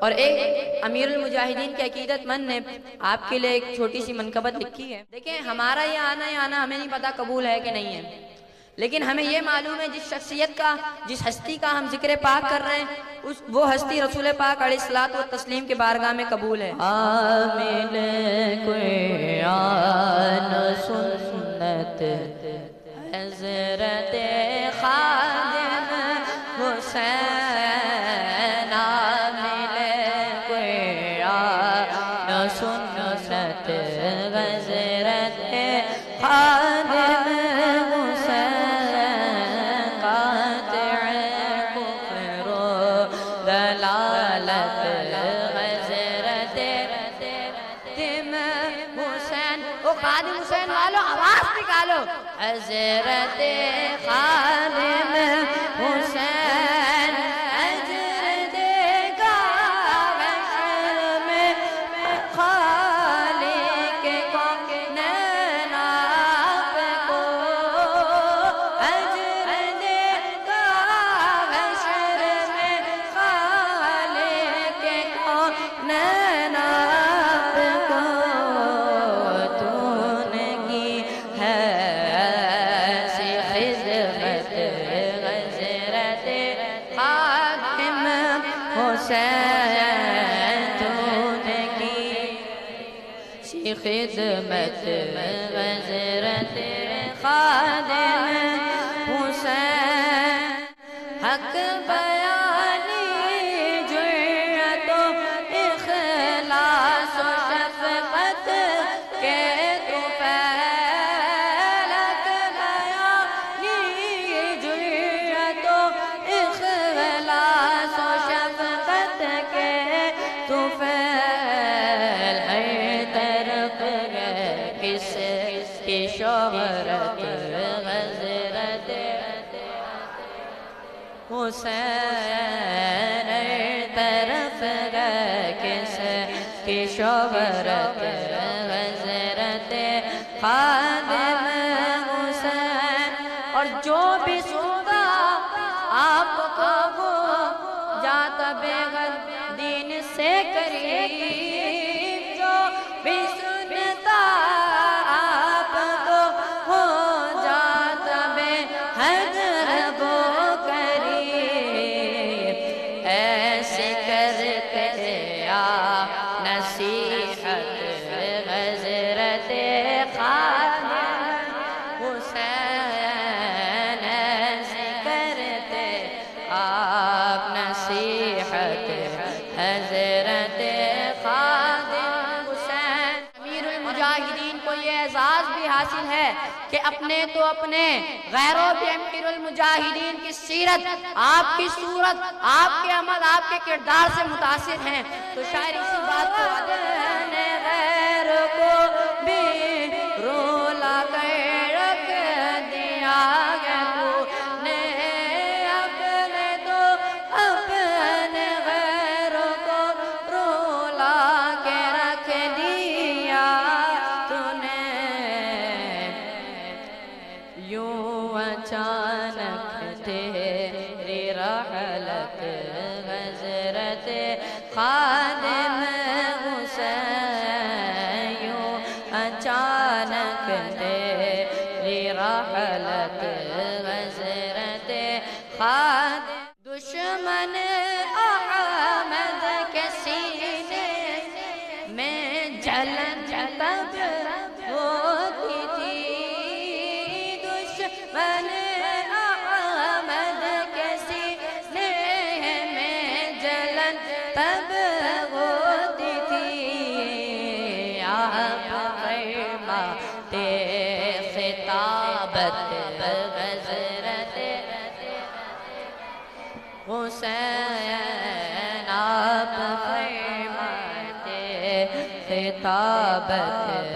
اور ایک امیر المجاہدین کے عقیدت مند نے آپ کے لیے ایک چھوٹی سی منقبت لکھی ہے. دیکھیں ہمارا یہ آنا ہمیں نہیں پتا قبول ہے کہ نہیں ہے، لیکن ہمیں یہ معلوم ہے جس شخصیت کا، جس ہستی کا ہم ذکر پاک کر رہے ہیں، وہ ہستی رسول پاک علیہ الصلوۃ والتسلیم کے بارگاہ میں قبول ہے. عامل قرآن سنت حضرت خادم حسین، عامل قرآن سنت حضرت خادم حسین، قاطع کفر و دلالت حضرت حسین. وہ خادم حسین والو آواز نکالو. حضرت خادم حسین، اجر دے گا محشر میں خالق کونین آپ کو، اجر دے گا محشر میں خالق کونین آپ کو. تو نے کی ہے ایسی خدمت حضرت خادم حسین، تو نے کی سی خدمت حضرت خادم حسین. حق بیانی جرأت و اخلاص و شفقت کے تو حق بیانی جرأت و اخلاص و شفقت کے تو فعل، ہر طرف گئے کس کی شہرت حضرت حسین، ہر طرف گئے کس کی شہرت حضرت خادم حسین. اور جو بھی سنتا آپ کو وہ جاتا بے غد دین سے قریب، جو بھی سنتا آپ کو ہو جاتا بے حد وہ قریب. ایسے کرتے نصیحت حضرت خادم حسین، ایسے کرتے آپ نصیحت حضرت خادم حسین. امیر المجاہدین کو یہ اعزاز بھی حاصل ہے کہ اپنے تو اپنے غیروں بھی امیر المجاہدین کی سیرت، آپ کی صورت، آپ کے عمل، آپ کے کردار سے متاثر ہیں. تو شاعر اسی بات کو اپنے غیر کو بھی رولا کر رکھ دیا ہے تو نے، اپنے تو اپنے غیر کو رولا کے رکھ دیا تو نے. یوں اچانک تیری رحلت حضرت خادم حسین، یوں اچانک تیری رحلت حضرت خادم. دشمن احمد کے سینے میں جلن تب ہوتی تھی، دشمن احمد کے سینے میں جلن تب ہوتی تھی. آپ فرماتے خطابت حضرت حسین، آپ فرماتے خطابت